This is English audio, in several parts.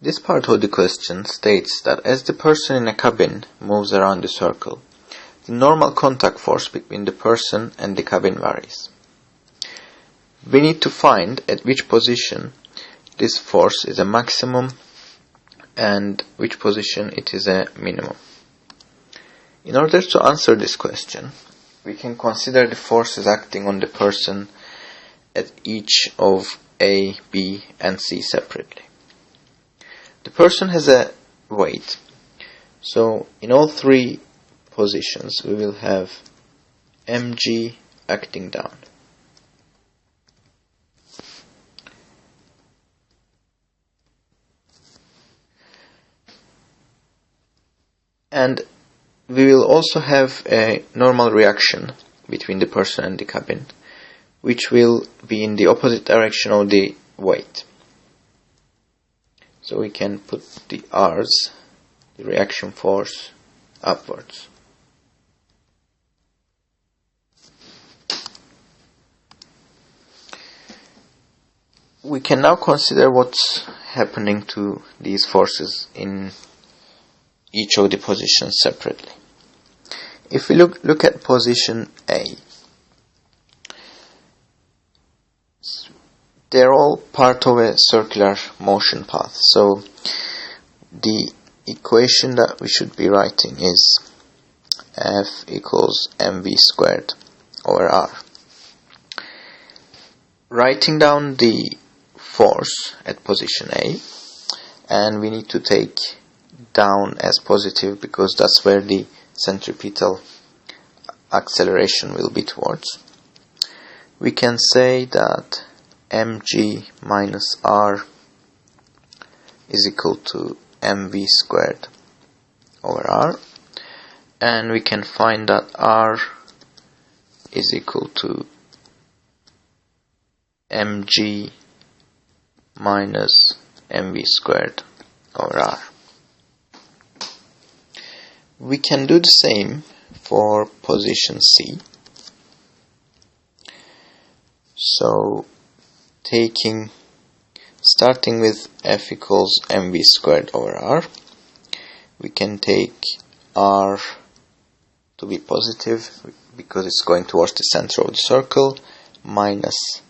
This part of the question states that as the person in a cabin moves around the circle, the normal contact force between the person and the cabin varies. We need to find at which position this force is a maximum and which position it is a minimum. In order to answer this question, we can consider the forces acting on the person at each of A, B, and C separately. The person has a weight, so in all three positions we will have mg acting down. And we will also have a normal reaction between the person and the cabin, which will be in the opposite direction of the weight. So we can put the R's, the reaction force, upwards. We can now consider what's happening to these forces in each of the positions separately. If we look at position A, they're all part of a circular motion path. So the equation that we should be writing is F equals mv squared over r. Writing down the force at position A, and we need to take down as positive because that's where the centripetal acceleration will be towards. We can say that mg minus r is equal to mv squared over r, and we can find that r is equal to mg minus mv squared over r. We can do the same for position C. So starting with F equals mv squared over r, we can take r to be positive because it's going towards the center of the circle, minus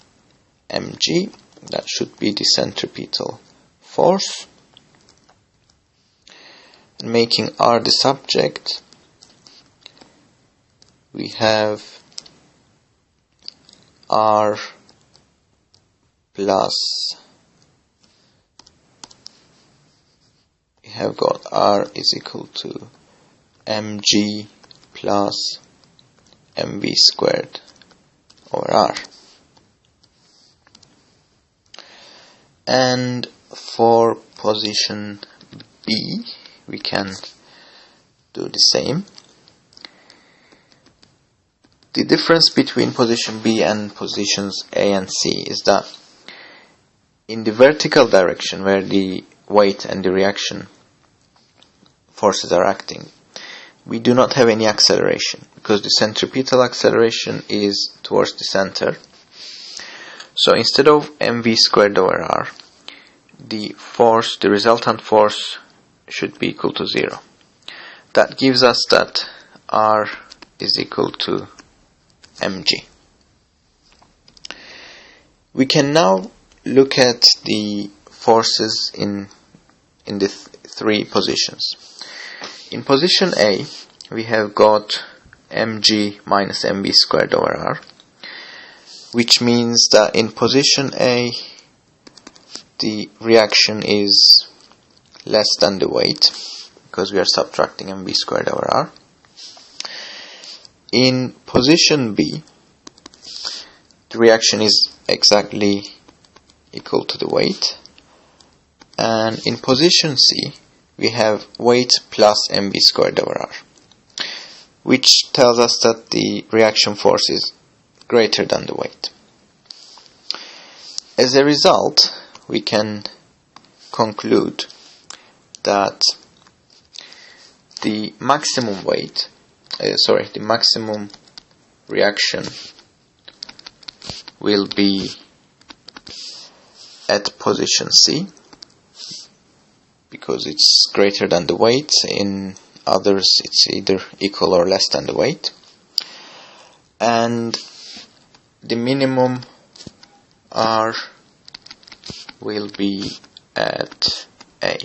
mg, that should be the centripetal force. And making r the subject, we have r plus, we have got r is equal to mg plus mv squared over r. And for position B, we can do the same. The difference between position B and positions A and C is that in the vertical direction where the weight and the reaction forces are acting, we do not have any acceleration because the centripetal acceleration is towards the center. So instead of mv squared over r, the resultant force should be equal to 0. That gives us that r is equal to mg. We can now look at the forces in the three positions. In position A, we have got mg minus mv squared over r, which means that in position A, the reaction is less than the weight because we are subtracting mv squared over r. In position B, the reaction is exactly equal to the weight, and in position C, we have weight plus mv squared over r, which tells us that the reaction force is greater than the weight. As a result, we can conclude that the maximum the maximum reaction will be at position C, because it's greater than the weight. In others it's either equal or less than the weight. And the minimum R will be at A.